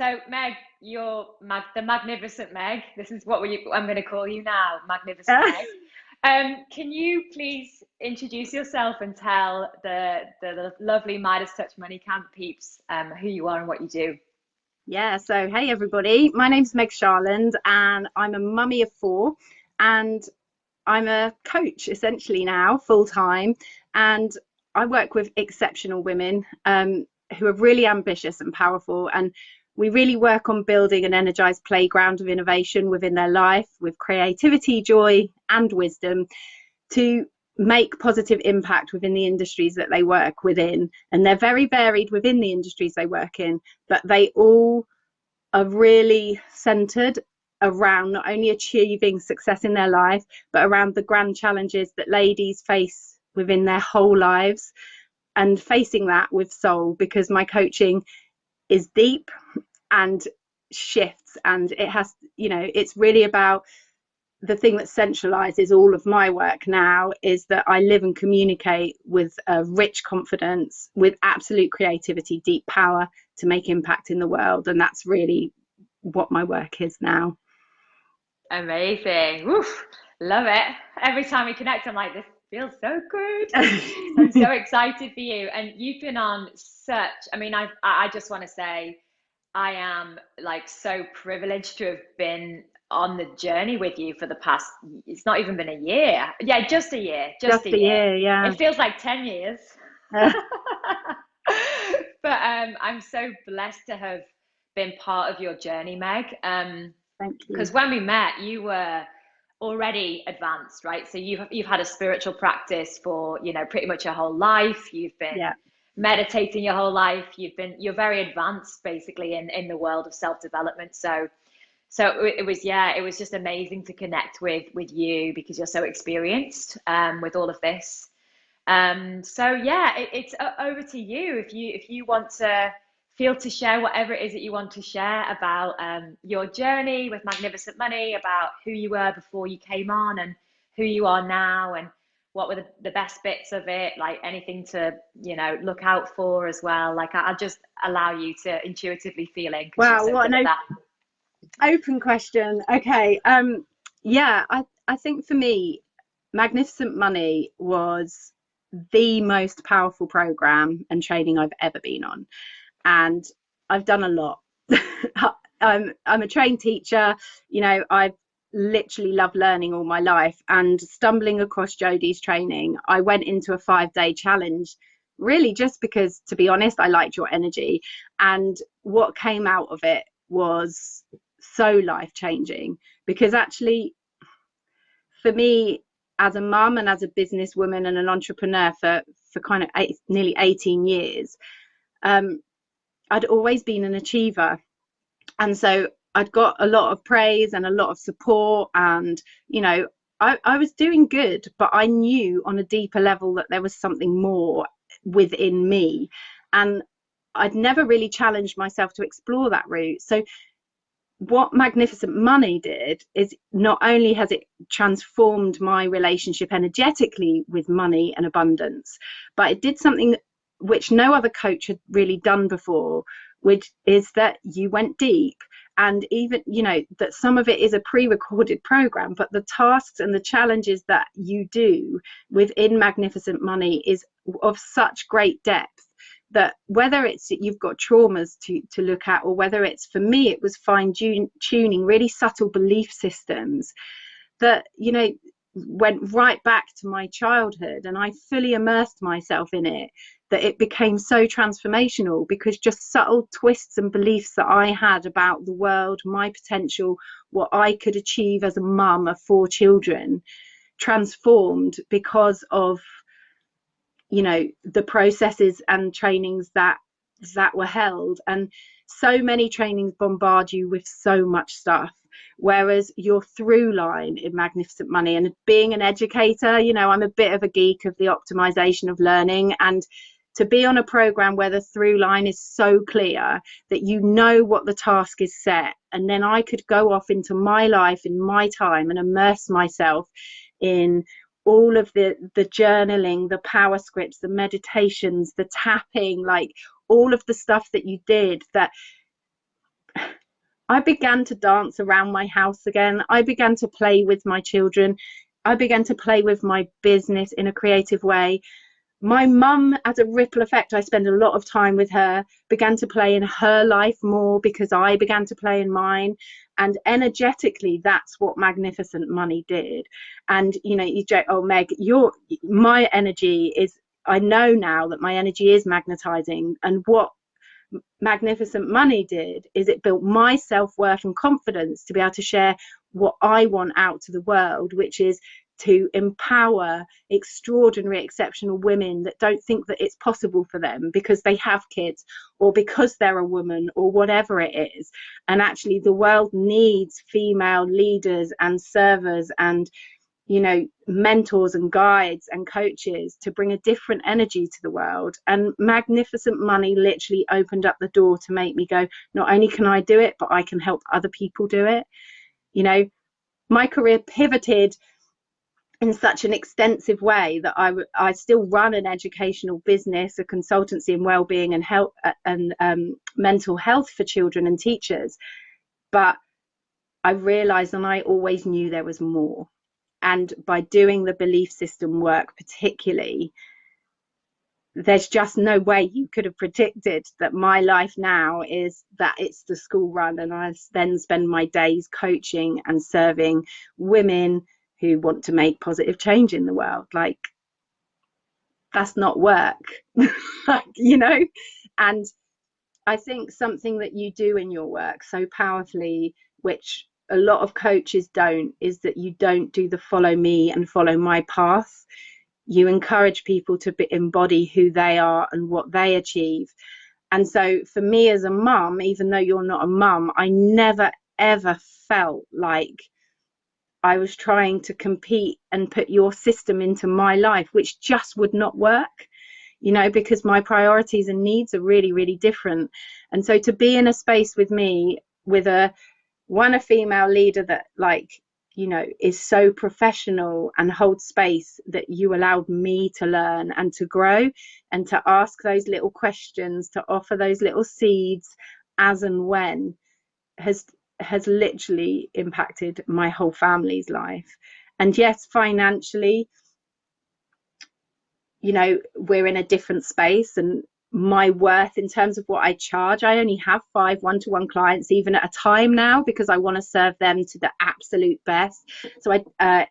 So Meg, you're the magnificent Meg. This is what I'm going to call you now, magnificent Meg. Can you please introduce yourself and tell the lovely Midas Touch Money Camp peeps who you are and what you do? Yeah, so hey everybody, my name's Meg Sharland and I'm a mummy of four and I'm a coach essentially now full time, and I work with exceptional women who are really ambitious and powerful, and we really work on building an energized playground of innovation within their life with creativity, joy and wisdom to make positive impact within the industries that they work within. And they're very varied within the industries they work in, but they all are really centered around not only achieving success in their life, but around the grand challenges that ladies face within their whole lives, and facing that with soul, because my coaching is deep and shifts, and it has, it's really about the thing that centralizes all of my work now is that I live and communicate with a rich confidence, with absolute creativity, deep power to make impact in the world. And that's really what my work is now. Amazing. Woof, love it. Every time we connect, I'm like, this feels so good. I'm so excited for you. And you've been on such, I just want to say, I am like so privileged to have been on the journey with you for the past, it's not even been a year. Yeah, just a year, just Just a a year. year, yeah. It feels like 10 years. But I'm so blessed to have been part of your journey, Meg. Thank Because you. when we met, you were already advanced, right? So you've had a spiritual practice for, pretty much your whole life. You've been Yeah. meditating your whole life. You're very advanced basically in the world of self-development. So it was, yeah, it was just amazing to connect with you because you're so experienced with all of this. So yeah, it's over to you if you want to feel to share whatever it is that you want to share about your journey with Magnificent Money, about who you were before you came on and who you are now, and what were the best bits of it, like anything to look out for as well. Like I'll just allow you to intuitively feel in because you're Wow, so what good at an that. open question. Okay. Yeah, I think for me, Magnificent Money was the most powerful program and training I've ever been on. And I've done a lot. I'm a trained teacher. I've literally loved learning all my life, and stumbling across Jodie's training, I went into a 5-day challenge really just because, to be honest, I liked your energy, and what came out of it was so life changing, because actually for me, as a mum and as a businesswoman and an entrepreneur for kind of nearly 18 years, um, I'd always been an achiever. And so I'd got a lot of praise and a lot of support. And, I was doing good, but I knew on a deeper level that there was something more within me. And I'd never really challenged myself to explore that route. So what Magnificent Money did is not only has it transformed my relationship energetically with money and abundance, but it did something which no other coach had really done before, which is that you went deep. And even, that some of it is a pre-recorded program, but the tasks and the challenges that you do within Magnificent Money is of such great depth that whether it's that you've got traumas to look at, or whether it's, for me, it was fine tuning really subtle belief systems that, went right back to my childhood, and I fully immersed myself in it, that it became so transformational, because just subtle twists and beliefs that I had about the world, my potential, what I could achieve as a mum of 4 children, transformed because of the processes and trainings that were held. And so many trainings bombard you with so much stuff, whereas your through line in Magnificent Money, and being an educator, I'm a bit of a geek of the optimization of learning, and to be on a program where the through line is so clear that what the task is set, and then I could go off into my life in my time and immerse myself in all of the journaling, the power scripts, the meditations, the tapping, like all of the stuff that you did, that I began to dance around my house again. I began to play with my children. I began to play with my business in a creative way. My mum, as a ripple effect, I spend a lot of time with her, began to play in her life more because I began to play in mine. And energetically, that's what Magnificent Money did. And you know, you joke, oh Meg, my energy is, I know now that my energy is magnetizing. And what Magnificent Money did is it built my self-worth and confidence to be able to share what I want out to the world, which is to empower extraordinary, exceptional women that don't think that it's possible for them because they have kids or because they're a woman or whatever it is. And actually, the world needs female leaders and servers and, you know, mentors and guides and coaches to bring a different energy to the world. And Magnificent Money literally opened up the door to make me go, not only can I do it, but I can help other people do it. You know, my career pivoted in such an extensive way that I still run an educational business, a consultancy in well-being and health and mental health for children and teachers. But I realized, and I always knew there was more. And by doing the belief system work, particularly, there's just no way you could have predicted that my life now is that it's the school run, and I then spend my days coaching and serving women who want to make positive change in the world. Like, that's not work. Like, you know. And I think something that you do in your work so powerfully, which a lot of coaches don't, is that you don't do the follow me and follow my path. You encourage people to embody who they are and what they achieve. And so for me as a mum, even though you're not a mum, I never ever felt like I was trying to compete and put your system into my life, which just would not work, you know, because my priorities and needs are really, really different. And so to be in a space with me with a female leader that, like, you know, is so professional and holds space, that you allowed me to learn and to grow and to ask those little questions, to offer those little seeds as and when, has literally impacted my whole family's life. And yes, financially, you know, we're in a different space, and my worth in terms of what I charge, I only have 5 one-to-one clients even at a time now, because I want to serve them to the absolute best. So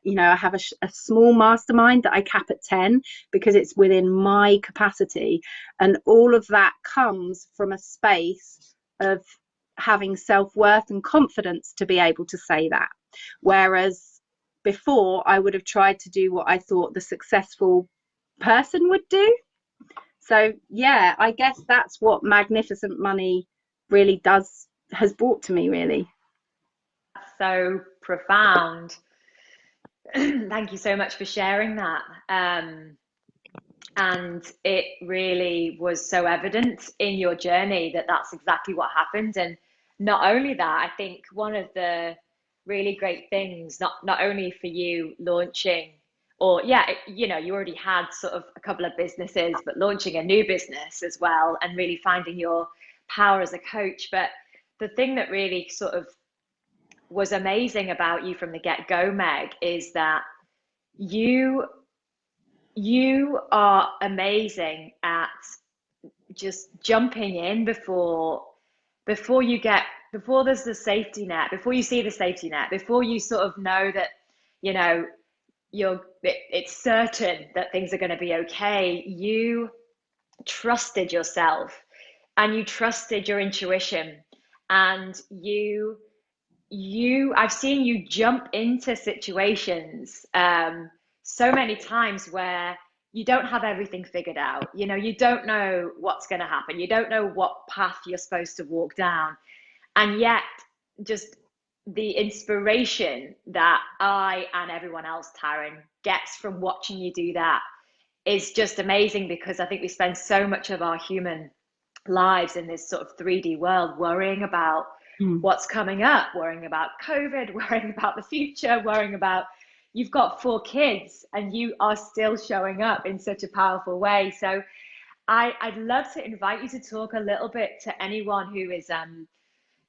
you know, I have a small mastermind that I cap at 10 because it's within my capacity, and all of that comes from a space of having self-worth and confidence to be able to say that. Whereas before, I would have tried to do what I thought the successful person would do. So yeah, I guess that's what Magnificent Money really has brought to me, really. So profound. Thank you so much for sharing that. And it really was so evident in your journey that that's exactly what happened. And not only that, I think one of the really great things, not only for you launching, or yeah, you know, you already had sort of a couple of businesses, but launching a new business as well, and really finding your power as a coach. But the thing that really sort of was amazing about you from the get-go, Meg, is that you you are amazing at just jumping in before you get before there's the safety net, before you see the safety net, before you sort of know that, you know, it's certain that things are going to be okay. You trusted yourself and you trusted your intuition, and I've seen you jump into situations so many times where you don't have everything figured out. You know, you don't know what's going to happen. You don't know what path you're supposed to walk down. And yet, just the inspiration that I and everyone else, Taryn, gets from watching you do that is just amazing, because I think we spend so much of our human lives in this sort of 3D world worrying about Mm. what's coming up, worrying about COVID, worrying about the future, worrying about, you've got 4 kids and you are still showing up in such a powerful way. So I'd love to invite you to talk a little bit to anyone who is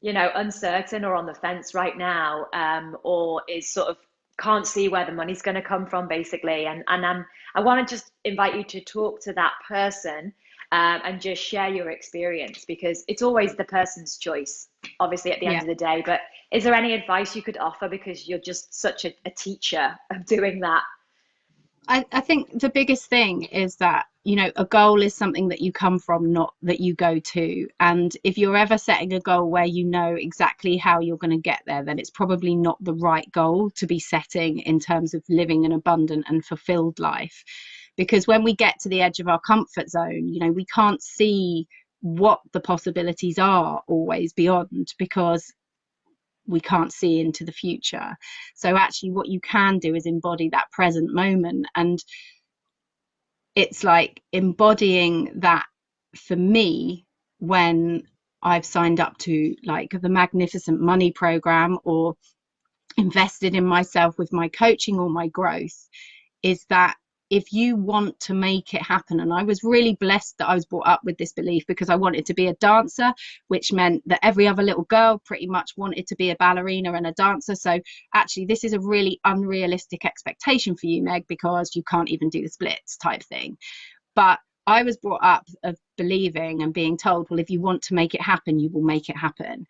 uncertain or on the fence right now, or is sort of can't see where the money's going to come from, basically. And I want to just invite you to talk to that person, and just share your experience, because it's always the person's choice, obviously, at the end Yeah. of the day. But is there any advice you could offer, because you're just such a teacher of doing that? I think the biggest thing is that, a goal is something that you come from, not that you go to. And if you're ever setting a goal where you know exactly how you're going to get there, then it's probably not the right goal to be setting in terms of living an abundant and fulfilled life. Because when we get to the edge of our comfort zone, we can't see what the possibilities are always beyond, because we can't see into the future. So actually what you can do is embody that present moment. And it's like embodying that for me when I've signed up to like the Magnificent Money program, or invested in myself with my coaching or my growth, is that if you want to make it happen, and I was really blessed that I was brought up with this belief, because I wanted to be a dancer, which meant that every other little girl pretty much wanted to be a ballerina and a dancer. So actually this is a really unrealistic expectation for you, Meg, because you can't even do the splits type thing. But I was brought up of believing and being told, well, if you want to make it happen, you will make it happen.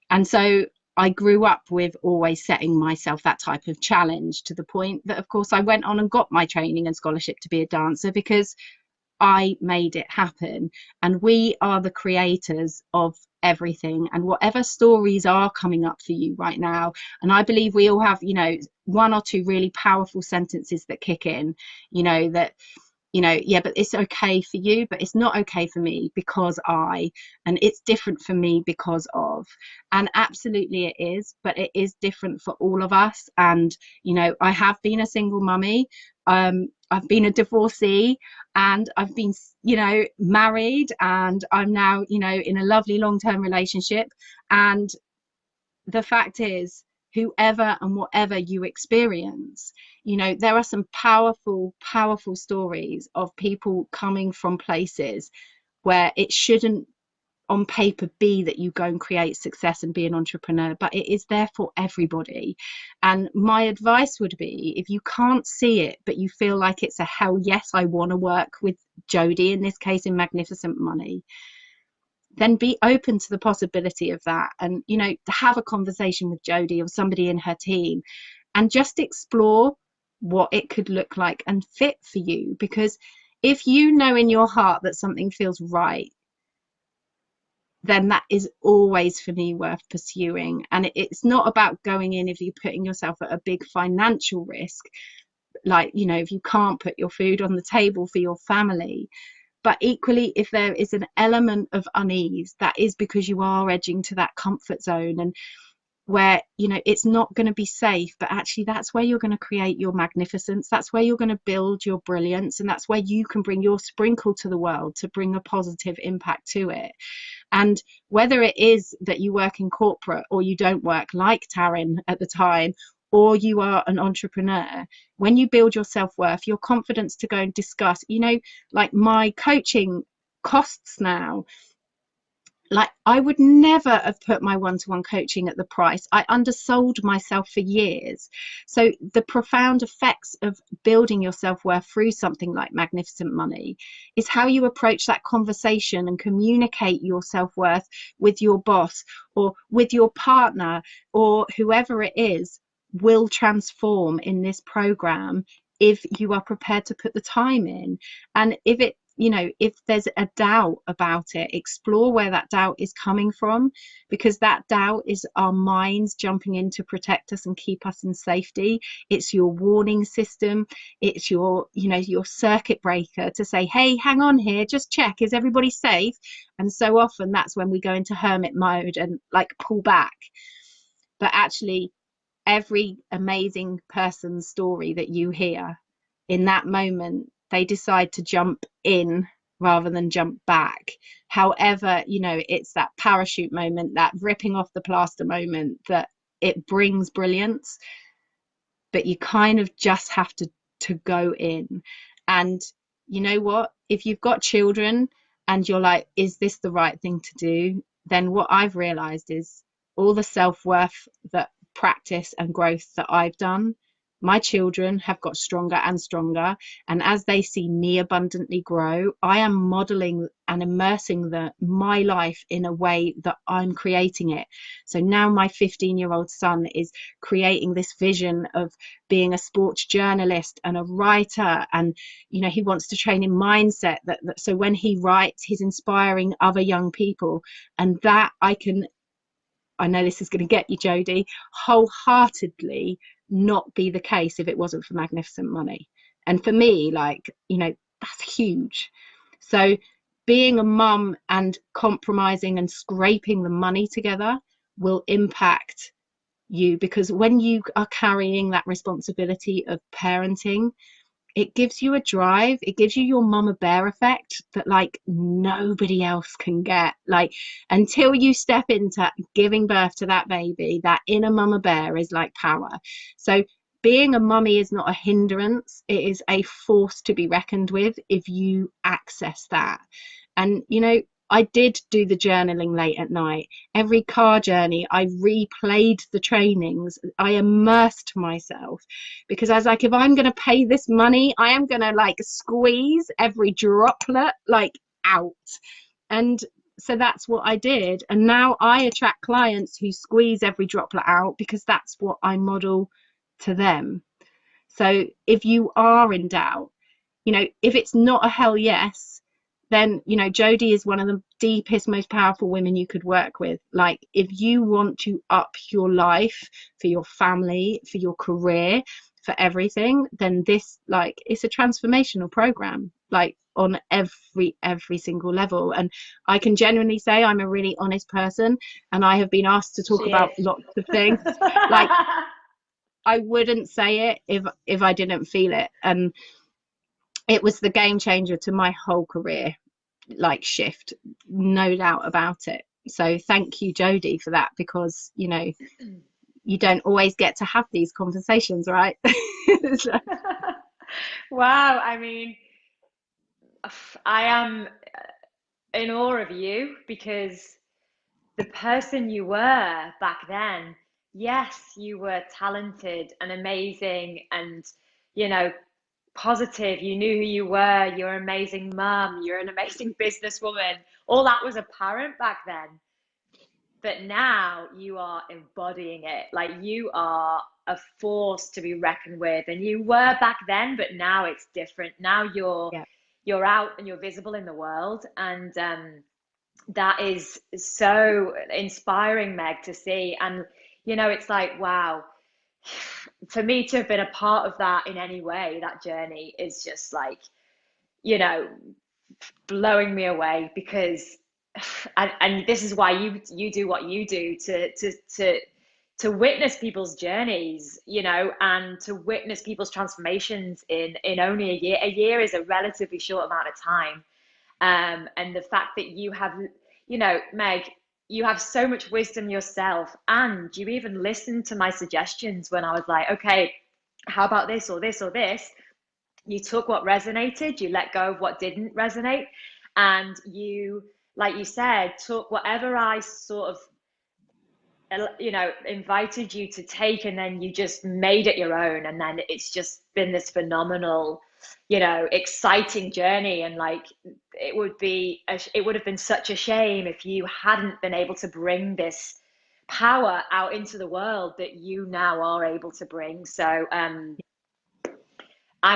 And so I grew up with always setting myself that type of challenge, to the point that, of course, I went on and got my training and scholarship to be a dancer, because I made it happen. And we are the creators of everything. And whatever stories are coming up for you right now, and I believe we all have, one or two really powerful sentences that kick in, that yeah, but it's okay for you, but it's not okay for me because and it's different for me because of. And absolutely it is, but it is different for all of us. And, I have been a single mummy. I've been a divorcee, and I've been, married, and I'm now, in a lovely long-term relationship. And the fact is, whoever and whatever you experience, there are some powerful, powerful stories of people coming from places where it shouldn't on paper be that you go and create success and be an entrepreneur, but it is there for everybody. And my advice would be, if you can't see it but you feel like it's a hell yes, I want to work with Jodie in this case in Magnificent Money, then be open to the possibility of that. And have a conversation with Jodie or somebody in her team, and just explore what it could look like and fit for you. Because if you know in your heart that something feels right, then that is always, for me, worth pursuing. And it's not about going in if you're putting yourself at a big financial risk, like if you can't put your food on the table for your family. But equally, if there is an element of unease, that is because you are edging to that comfort zone, and where it's not going to be safe, but actually that's where you're going to create your magnificence, that's where you're going to build your brilliance, and that's where you can bring your sprinkle to the world to bring a positive impact to it. And whether it is that you work in corporate or you don't work, like Taryn at the time, or you are an entrepreneur, when you build your self-worth, your confidence to go and discuss, like my coaching costs now, like I would never have put my one-to-one coaching at the price. I undersold myself for years. So the profound effects of building your self-worth through something like Magnificent Money is how you approach that conversation and communicate your self-worth with your boss or with your partner or whoever it is, will transform in this program if you are prepared to put the time in. And if there's a doubt about it, explore where that doubt is coming from, because that doubt is our minds jumping in to protect us and keep us in safety. It's your warning system. It's your circuit breaker to say, hey, hang on here, just check, is everybody safe? And so often that's when we go into hermit mode and like pull back. But actually, every amazing person's story that you hear, in that moment they decide to jump in rather than jump back. However, it's that parachute moment, that ripping off the plaster moment, that it brings brilliance. But you kind of just have to go in. And you know what, if you've got children and you're like, is this the right thing to do, then what I've realized is all the self-worth that practice and growth that I've done, my children have got stronger and stronger. And as they see me abundantly grow, I am modeling and immersing my life in a way that I'm creating it. So now my 15-year-old son is creating this vision of being a sports journalist and a writer. And, he wants to train in mindset so when he writes, he's inspiring other young people. And that I know this is going to get you, Jodie, wholeheartedly not be the case if it wasn't for Magnificent Money. And for me, that's huge. So being a mum and compromising and scraping the money together will impact you, because when you are carrying that responsibility of parenting, it gives you a drive. It gives you your mama bear effect that nobody else can get. Until you step into giving birth to that baby, that inner mama bear is like power. So being a mummy is not a hindrance. It is a force to be reckoned with if you access that. And I did do the journaling late at night. Every car journey, I replayed the trainings. I immersed myself, because I was like, if I'm going to pay this money, I am going to squeeze every droplet out. And so that's what I did. And now I attract clients who squeeze every droplet out, because that's what I model to them. So if you are in doubt, if it's not a hell yes, then Jodie is one of the deepest, most powerful women you could work with. If you want to up your life, for your family, for your career, for everything, then this it's a transformational program, on every single level. And I can genuinely say I'm a really honest person, and I have been asked to talk She about is. lots of things. I wouldn't say it if I didn't feel it. And it was the game changer to my whole career, shift, no doubt about it. So thank you, Jodie, for that, because you don't always get to have these conversations, right? So, Wow, I mean, I am in awe of you because the person you were back then, yes, you were talented and amazing and, you know, positive. You knew who you were. You're an amazing mum. You're an amazing businesswoman. All that was apparent back then. But now you are embodying it. Like you are a force to be reckoned with. And you were back then, but now it's different. Now yeah. you're out and you're visible in the world. And that is so inspiring, Meg, to see. And it's like, wow, for me to have been a part of that in any way, that journey is just like, you know, blowing me away because and this is why you do what you do to witness people's journeys, and to witness people's transformations in only a year. A year is a relatively short amount of time. And the fact that you have, Meg, you have so much wisdom yourself, and you even listened to my suggestions when I was like, okay, how about this or this or this? You took what resonated, you let go of what didn't resonate, and you, like you said, took whatever I sort of invited you to take, and then you just made it your own. And then it's just been this phenomenal, exciting journey. And like, it would have been such a shame if you hadn't been able to bring this power out into the world that you now are able to bring. So I'm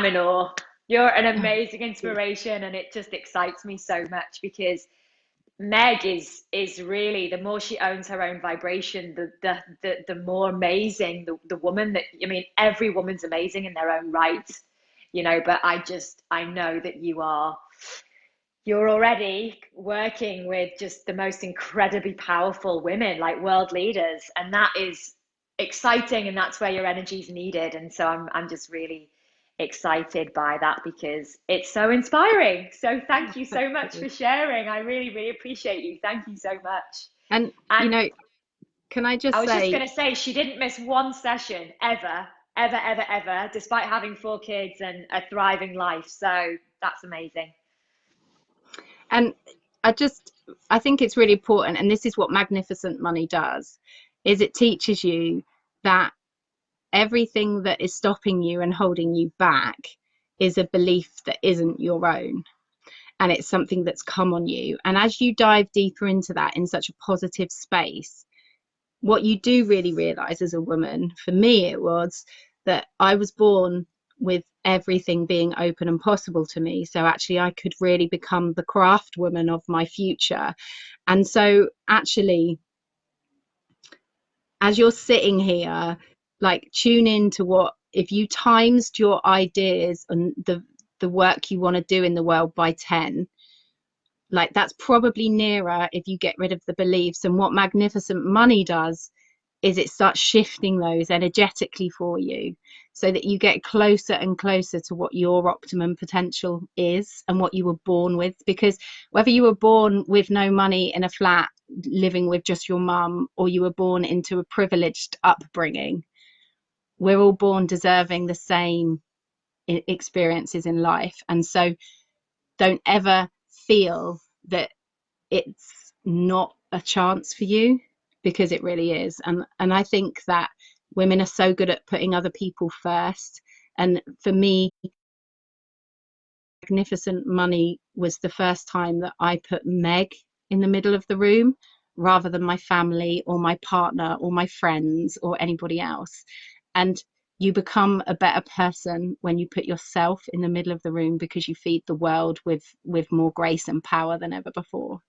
in awe. You're an Oh, amazing inspiration, and it just excites me so much because Meg is really, the more she owns her own vibration, the more amazing the woman that, I mean, every woman's amazing in their own right, but I know that you're already working with just the most incredibly powerful women, like world leaders, and that is exciting, and that's where your energy is needed. And so I'm just really excited by that because it's so inspiring. So thank you so much for sharing. I really, really appreciate you. Thank you so much. and And can I I just was just say, going to say, she didn't miss one session ever, ever, ever, ever, despite having 4 kids and a thriving life. So that's amazing. and I think it's really important, and this is what Magnificent Money does. is it teaches you that everything that is stopping you and holding you back is a belief that isn't your own, and it's something that's come on you. And as you dive deeper into that in such a positive space, what you do really realize as a woman, for me it was, that I was born with everything being open and possible to me, so actually I could really become the craft woman of my future. And so actually, as you're sitting here, like, tune into what, if you times your ideas and the work you want to do in the world by 10, like, that's probably nearer if you get rid of the beliefs. And what Magnificent Money does is it starts shifting those energetically for you, so that you get closer and closer to what your optimum potential is and what you were born with. Because whether you were born with no money in a flat living with just your mum, or you were born into a privileged upbringing, we're all born deserving the same experiences in life. And so don't ever feel that it's not a chance for you, because it really is. And I think that women are so good at putting other people first. And for me, Magnificent Money was the first time that I put Meg in the middle of the room, rather than my family or my partner or my friends or anybody else. And you become a better person when you put yourself in the middle of the room, because you feed the world with more grace and power than ever before.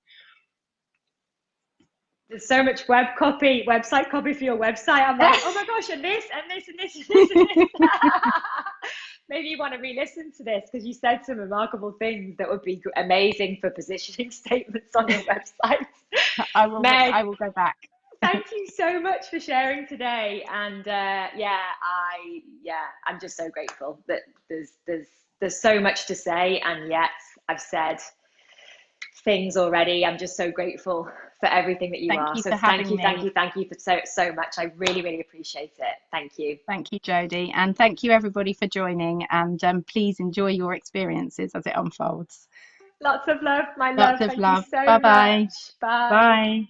There's so much website copy for your website. I'm like, oh my gosh, and this and this and this and this and this. Maybe you want to re-listen to this, because you said some remarkable things that would be amazing for positioning statements on your website. Meg, I will go back. thank you so much for sharing today. And I'm just so grateful that there's so much to say, and yet I've said things already. I'm just so grateful for everything that you are. So thank you for so much. I really, really appreciate it. Thank you. Thank you, Jodie, and thank you everybody for joining. And please enjoy your experiences as it unfolds. Lots of love, my love. Lots of Thank love. you so Bye-bye. much. Bye. Bye.